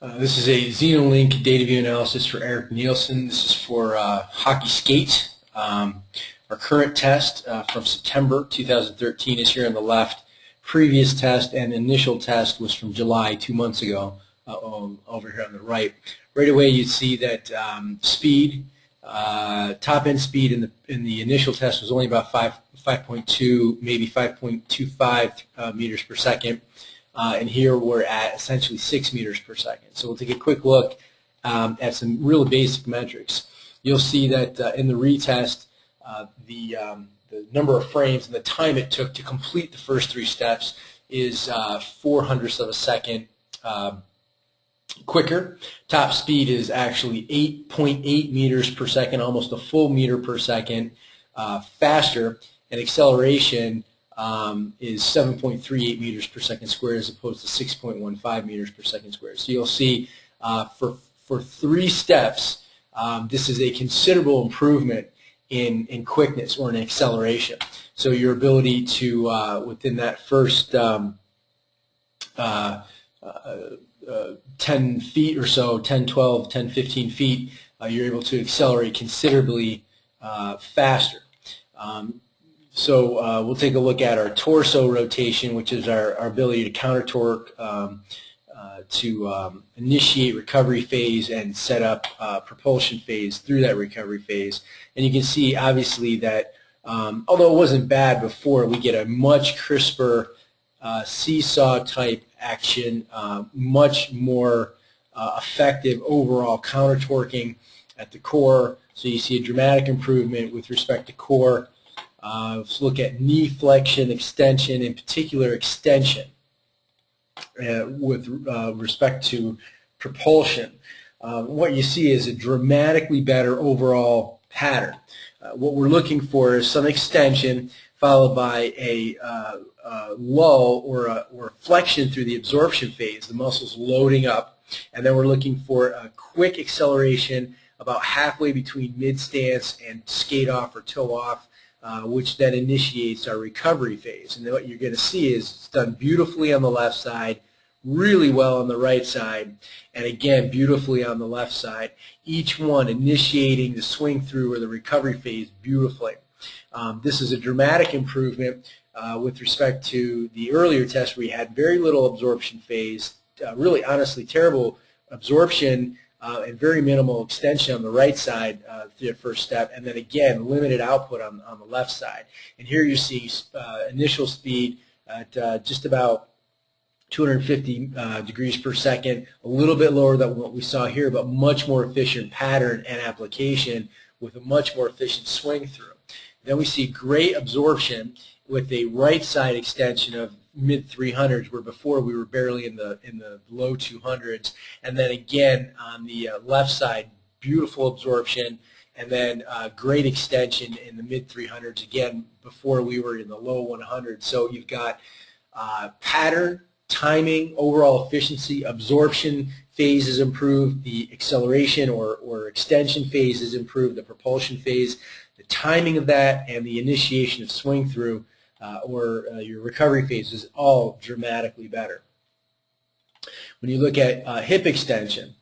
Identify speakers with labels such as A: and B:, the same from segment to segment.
A: This is a Xenolink data view analysis for Eric Nielsen. This is for hockey skate. Our current test from September 2013 is here on the left. Previous test and initial test was from July, 2 months ago, over here on the right. Right away you see that speed, top end speed in the initial test was only about 5.2, maybe 5.25 meters per second. And here we're at essentially 6 meters per second. So we'll take a quick look at some real basic metrics. You'll see that in the retest, the number of frames and the time it took to complete the first 3 steps is 0.04 of a second quicker. Top speed is actually 8.8 meters per second, almost a full meter per second faster, and acceleration is 7.38 meters per second squared as opposed to 6.15 meters per second squared. So you'll see for 3 steps, this is a considerable improvement in quickness or in acceleration. So your ability to, within that first 10 feet or so, 10, 12, 10, 15 feet, you're able to accelerate considerably faster. So we'll take a look at our torso rotation, which is our ability to counter torque to initiate recovery phase and set up propulsion phase through that recovery phase. And you can see obviously that although it wasn't bad before, we get a much crisper seesaw type action, much more effective overall counter torquing at the core. So you see a dramatic improvement with respect to core. Let's look at knee flexion, extension, in particular extension with respect to propulsion. What you see is a dramatically better overall pattern. What we're looking for is some extension followed by a lull or flexion through the absorption phase, the muscles loading up, and then we're looking for a quick acceleration about halfway between mid-stance and skate off or toe off, which then initiates our recovery phase. And what you're going to see is it's done beautifully on the left side, really well on the right side, and again beautifully on the left side, each one initiating the swing through or the recovery phase beautifully. This is a dramatic improvement with respect to the earlier test where we had very little absorption phase, really honestly terrible absorption and very minimal extension on the right side through the first step, and then again limited output on the left side. And here you see initial speed at just about 250 degrees per second, a little bit lower than what we saw here, but much more efficient pattern and application with a much more efficient swing through. Then we see great absorption with a right side extension of mid 300s, where before we were barely in the low 200s, and then again on the left side, beautiful absorption, and then great extension in the mid 300s again before we were in the low 100s. So you've got pattern, timing, overall efficiency, absorption phase is improved, the acceleration or extension phase is improved, the propulsion phase, the timing of that, and the initiation of swing through or your recovery phase is all dramatically better. When you look at hip extension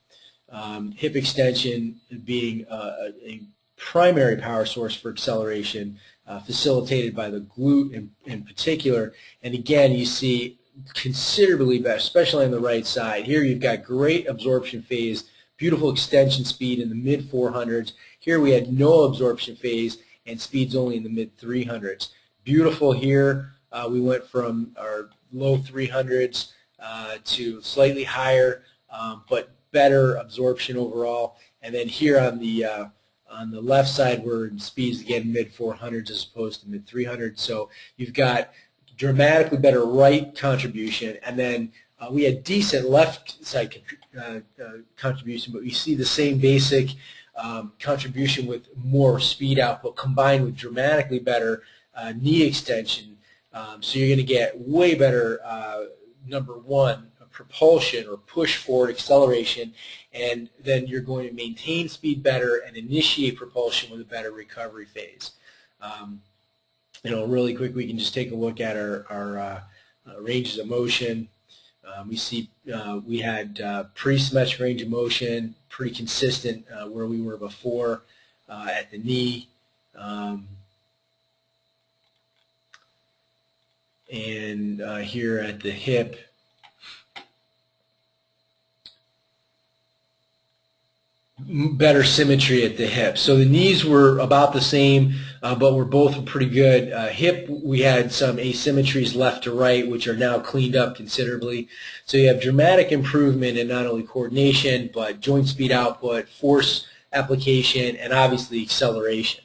A: being a primary power source for acceleration, facilitated by the glute in particular, and again you see considerably better, especially on the right side. Here you've got great absorption phase, beautiful extension speed in the mid 400s. Here we had no absorption phase and speeds only in the mid 300s. Beautiful here. We went from our low 300s to slightly higher, but better absorption overall. And then here on the left side, we're in speeds again mid 400s as opposed to mid 300s. So you've got dramatically better right contribution, and then we had decent left side contribution, but we see the same basic contribution with more speed output combined with dramatically better knee extension. So you're going to get way better, number one, propulsion or push forward acceleration, and then you're going to maintain speed better and initiate propulsion with a better recovery phase. Really quick, we can just take a look at our ranges of motion. We see we had pretty symmetric range of motion, pretty consistent where we were before at the knee. And here at the hip, better symmetry at the hip. So the knees were about the same, but were both pretty good. Hip, we had some asymmetries left to right, which are now cleaned up considerably. So you have dramatic improvement in not only coordination, but joint speed output, force application, and obviously acceleration.